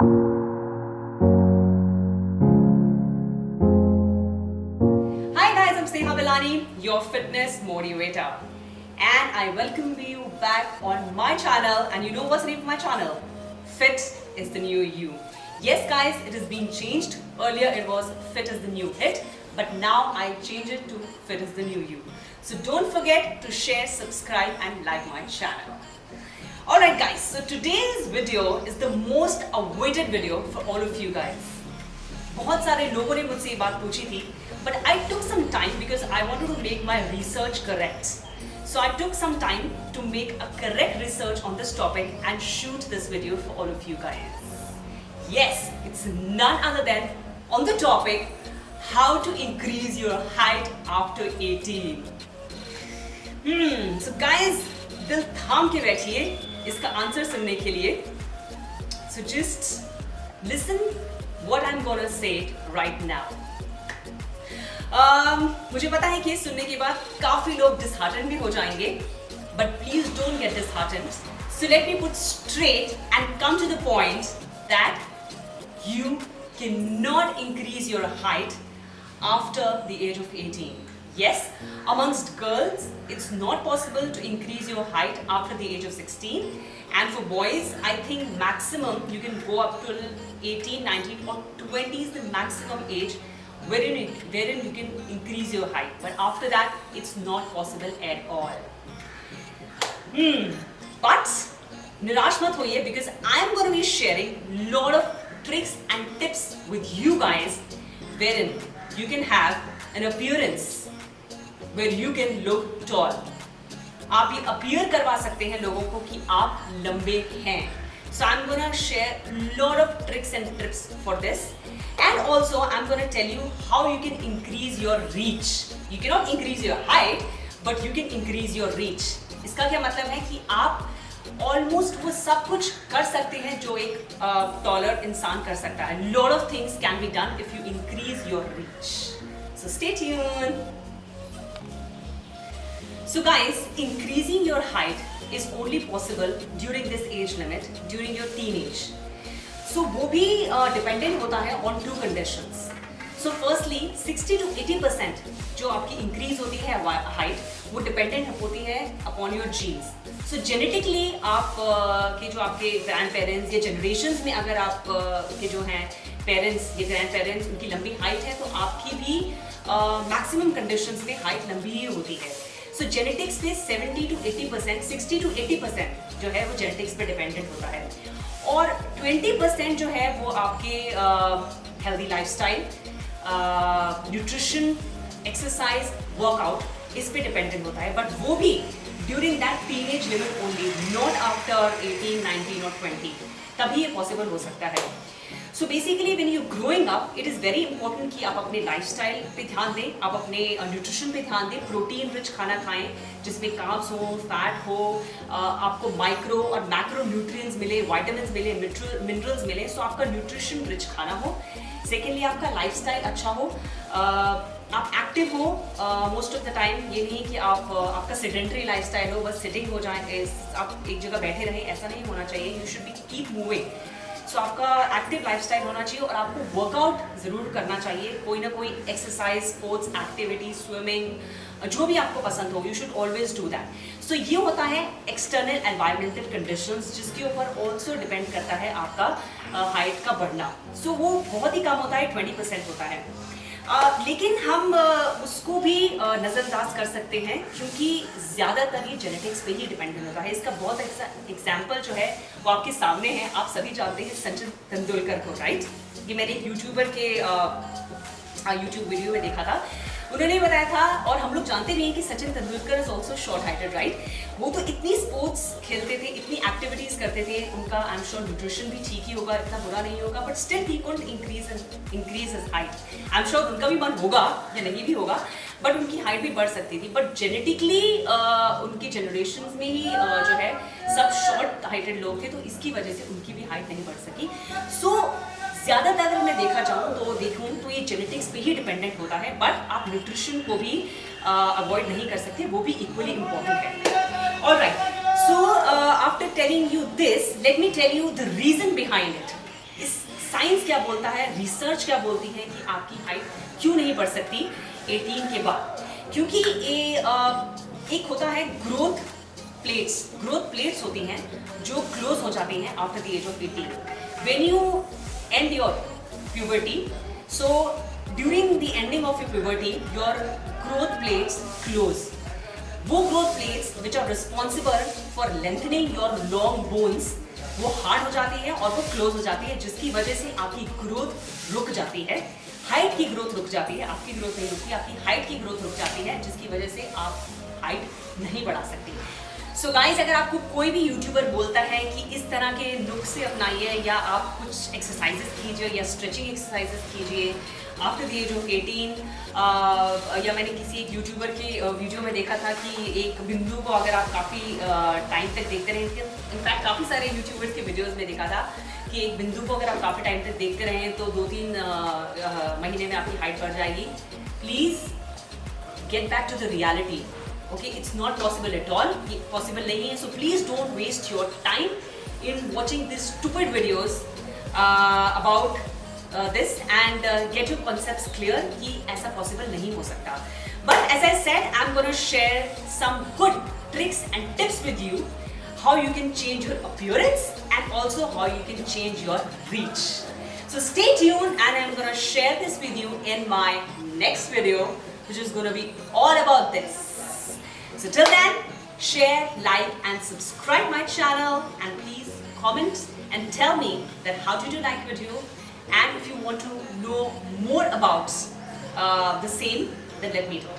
Hi guys, I'm Sneha Bilani, your fitness motivator, and I welcome you back on my channel. And you know what's the name of my channel? Fit is the new you. Yes guys, it has been changed. Earlier it was Fit is the new hit, but now I change it to Fit is the new you. So don't forget to share, subscribe and like my channel. Alright guys, so today's video is the most awaited video for all of you guys. बहुत सारे लोगों ने मुझसे ये बात पूछी थी, but I took some time because I wanted to make my research correct. So I took some time to make a correct research on this topic and shoot this video for all of you guys. Yes, it's none other than on the topic how to increase your height after 18. So guys, दिल थाम के बैठिए इसका answer सुनने के लिए. So just listen what I'm gonna say right now. मुझे पता है कि सुनने के बाद काफी लोग disheartened भी हो जाएंगे, but please don't get disheartened. So let me put straight and come to the point that you cannot increase your height after the age of 18. Yes, amongst girls, it's not possible to increase your height after the age of 16. And for boys, I think maximum you can go up to 18, 19 or 20 is the maximum age wherein you can increase your height. But after that, it's not possible at all. But निराश मत होइए because I am going to be sharing lot of tricks and tips with you guys wherein you can have an appearance where you can look tall. आप ये appear करवा सकते हैं लोगों को कि आप लंबे हैं. So I'm gonna share lot of tricks and tips for this, and also I'm gonna tell you how you can increase your reach. You cannot increase your height, but you can increase your reach. इसका क्या मतलब है कि आप almost वो सब कुछ कर सकते हैं जो एक taller इंसान कर सकता है. Lot of things can be done if you increase your reach. So stay tuned. So guys, increasing your height is only possible during this age limit, during your teenage. So वो भी dependent होता है on two conditions. So firstly, 60 to 80% जो आपकी increase होती है height, वो dependent होती है upon your genes. So genetically आप के जो आपके grandparents या generations में अगर आप के जो हैं parents या grandparents उनकी लंबी height है तो आपकी भी maximum conditions में height लंबी ही होती है. So genetics पे 70 to 80%, 60 to 80% जो है वो genetics पे dependent होता है, और 20% जो है वो आपके healthy lifestyle, nutrition, exercise, workout इस पे dependent होता है, but वो भी during that teenage limit only, not after 18, 19 or 20. तभी ये possible हो सकता है. So basically when you growing up, it is very important कि आप अपने lifestyle पे ध्यान दें, आप अपने nutrition पे ध्यान दें, protein rich खाना खाएं जिसमें carbs हो, fat हो, आपको micro और macro nutrients मिले, vitamins मिले, minerals मिले, so आपका nutrition rich खाना हो. Secondly आपका lifestyle अच्छा हो, आप एक्टिव हो मोस्ट ऑफ द टाइम. ये नहीं कि आप आपका सेडेंटरी लाइफस्टाइल हो, बस सिटिंग हो जाए, आप एक जगह बैठे रहें, ऐसा नहीं होना चाहिए. You should be keep moving. So आपका एक्टिव लाइफस्टाइल होना चाहिए और आपको वर्कआउट ज़रूर करना चाहिए, कोई ना कोई एक्सरसाइज, स्पोर्ट्स एक्टिविटी, स्विमिंग, जो भी आपको पसंद हो, you should always do that. So ये होता है एक्सटर्नल एनवायरमेंटल कंडीशंस जिसके ऊपर ऑल्सो डिपेंड करता है आपका हाइट का बढ़ना. सो वो बहुत ही कम होता है, 20% होता है. लेकिन हम उसको भी नज़रअंदाज कर सकते हैं क्योंकि ज़्यादातर ये जेनेटिक्स पे ही डिपेंडेंट होता है. इसका बहुत एग्जाम्पल जो है वो आपके सामने है. आप सभी जानते हैं सचिन तेंदुलकर को, राइट? ये मैंने एक यूट्यूबर के यूट्यूब वीडियो में देखा था. उन्होंने बताया था, और हम लोग जानते भी हैं कि Sachin Tendulkar is also short heighted, right? वो तो इतनी स्पोर्ट्स खेलते थे, इतनी एक्टिविटीज करते थे, उनका आई एम श्योर न्यूट्रिशन भी ठीक ही होगा, इतना बुरा नहीं होगा, but still he couldn't increase his height. I am sure उनका भी मन होगा या नहीं भी होगा, बट उनकी हाइट भी बढ़ सकती थी. बट जेनेटिकली उनकी जनरेशन में ही जो है सब शॉर्ट हाइटेड लोग थे, तो इसकी वजह से उनकी भी हाइट नहीं बढ़ सकी. सो ज़्यादातर अगर मैं देखूँ तो ये जेनेटिक्स पे ही डिपेंडेंट होता है, बट आप न्यूट्रिशन को भी अवॉइड नहीं कर सकते, वो भी इक्वली इम्पोर्टेंट है. Alright, so after telling you this, let me tell you the reason behind it. इस साइंस क्या बोलता है, रिसर्च क्या बोलती है कि आपकी हाइट क्यों नहीं बढ़ सकती 18 के बाद। क्योंकि एक होता है ग्रोथ प्लेट्स होती हैं जो क्लोज हो जाती हैं after the age of 18 when you end your puberty. So during the ending of your puberty your growth plates close. वो growth plates which are responsible for lengthening your long bones वो hard हो जाती है और वो close हो जाती है, जिसकी वजह से आपकी ग्रोथ रुक जाती है, हाइट की ग्रोथ रुक जाती है। आपकी ग्रोथ नहीं रुकती, आपकी हाइट की ग्रोथ रुक जाती है, जिसकी वजह से आप हाइट नहीं बढ़ा सकती। सो गाइस, अगर आपको कोई भी यूट्यूबर बोलता है कि इस तरह के नुस्खे अपनाइए या आप कुछ एक्सरसाइजेस कीजिए या स्ट्रेचिंग एक्सरसाइजेस कीजिए आफ्टर द एज ऑफ 18, या मैंने किसी एक यूट्यूबर के वीडियो में देखा था कि एक बिंदु को अगर आप काफ़ी टाइम तक देखते रहें, इनफैक्ट काफ़ी सारे यूट्यूबर्स के वीडियोस में देखा था कि एक बिंदु को अगर आप काफ़ी टाइम तक देखते रहें तो 2-3 महीने में आपकी हाइट बढ़ जाएगी। Please get back to the reality. Okay, it's not possible at all, ये पॉसिबल नहीं है। So please don't waste your time in watching this stupid videos about this and get your concepts clear कि ऐसा possible नहीं हो सकता। But as I said, I'm going to share some good tricks and tips with you how you can change your appearance and also how you can change your reach. So stay tuned and I'm going to share this with you in my next video, which is going to be all about this. So till then, share, like and subscribe my channel, and please comment and tell me that how did you like video. And if you want to know more about the same, then let me know.